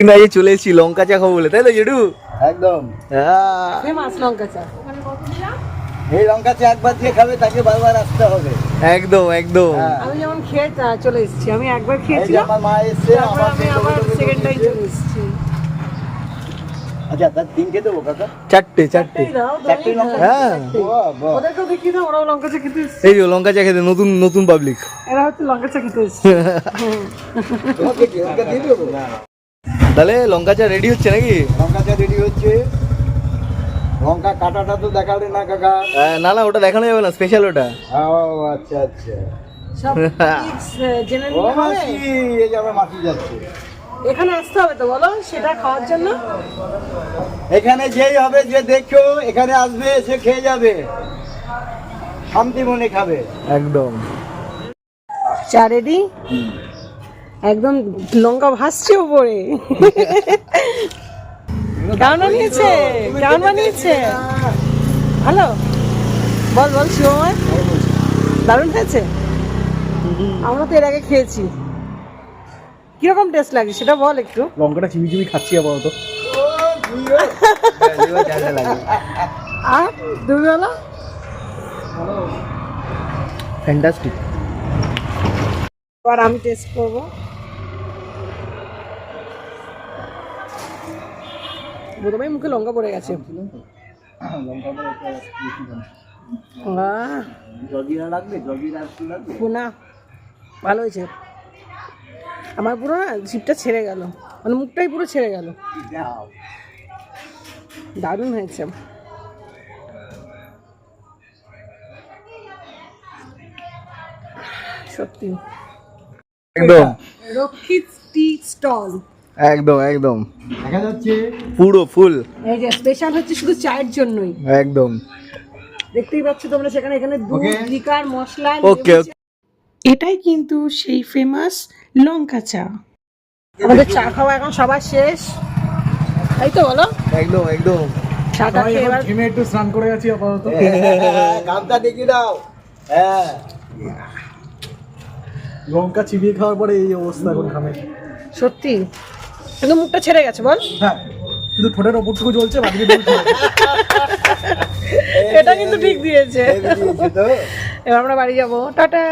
না এই চলে এসেছি লঙ্কা চা খাবো বলে, তাই তো জেঠু? একদম ফেমাস লঙ্কা চা। এই লঙ্কা চা একবার দিয়ে খাবে তাকে বারবার আসতে হবে। একদম একদম। আমি যেমন খেয়ে চলে এসেছি, আমি একবার এই যে খেয়েছিলাম, আমার মা এসছে, তারপর আমার আমি মেয়ে আবার দৌড়ে দৌড়ে সেকেন্ড টাইম এসছে। চলে এসেছি। আচ্ছা তার তিনটে দেবো কাকা? চারটে এই দাও, চারটে লঙ্কা? হ্যাঁ বাহ, বাহ। ওদেরকেও দেখিয়ে দাও, ওরাও লঙ্কা চা খেতে এসছে। এই যে লঙ্কা চা খেতে নতুন নতুন পাবলিক। এরা হচ্ছে লঙ্কা চা খেতে এসছে। তোমাকে কি লঙ্কা দিয়ে দেবো? তাহলে লঙ্কা চা রেডি হচ্ছে নাকি? লঙ্কা চা রেডি হচ্ছে। লঙ্কা কাটাটা তো দেখালে না কাকা। না না ওটা দেখানো যাবে না, স্পেশাল ওটা। ও আচ্ছা আচ্ছা। সব tips, জেনে ও নিলে হবে। মাসি, এই যে আমার মাসি যাচ্ছে। এখানে আসতে হবে তো বলো, সেটা খাওয়ার জন্য। এখানে যেই হবে যে দেখো এখানে আসবে সে খেয়ে যাবে, শান্তি মনে খাবে। একদম। চা রেডি, একদম লঙ্কা ভাসছে উপরে। কেমন বানিয়েছে, কেমন বানিয়েছে? ভালো? বল বল শিবময়, দারুণ হয়েছে। আমরা তো এর আগে খেয়েছি, কিরকম টেস্ট লাগে সেটা বল একটু। লঙ্কাটা চিবি চিবি খাচ্ছি আপাতত। আর তুমি বলো। ফ্যান্টাস্টিক। এবার আমি টেস্ট করবো। প্রথমেই মুখে লঙ্কা পড়ে গেছে। আহ, জগিরা লাগবে, জগিরা একটু লাগবে। না ভালো হয়েছে। আমার পুরো না জিভটা ছেড়ে গেল, মানে মুখটাই পুরো ছেড়ে গেল। যাও। দারুণ হয়েছে। সত্যি। একদম রক্ষিত টি স্টল, একদম একদম দেখা যাচ্ছে পুরো ফুল। এই যে স্পেশাল হচ্ছে শুধু চায়ের জন্যই। একদম। দেখতেই পাচ্ছ তোমরা, সেখানে এখানে দুধ, Okay. লিকার, মশলা, ওকে ওকে। এটাই কিন্তু সেই ফেমাস লঙ্কা চা। আমাদের চা খাওয়া এখন সবার শেষ, তাই তো বলো? একদম একদম। চাটা খেয়ে এবার ঘেমে একটু স্নান করে আছি আপাতত। গামটা ডেকে দাও। হ্যাঁ লঙ্কা চিবিয়ে খাওয়ার পরে এই অবস্থা এখন ঘামে। সত্যি কিন্তু মুখটা ছেড়ে গেছে বল। হ্যাঁ, শুধু ঠোঁটের ওপরটুকু জ্বলছে, বাকি এটা কিন্তু ঠিক দিয়েছে। এই দিয়েছে তো। এবার আমরা বাড়ি যাবো, টাটা।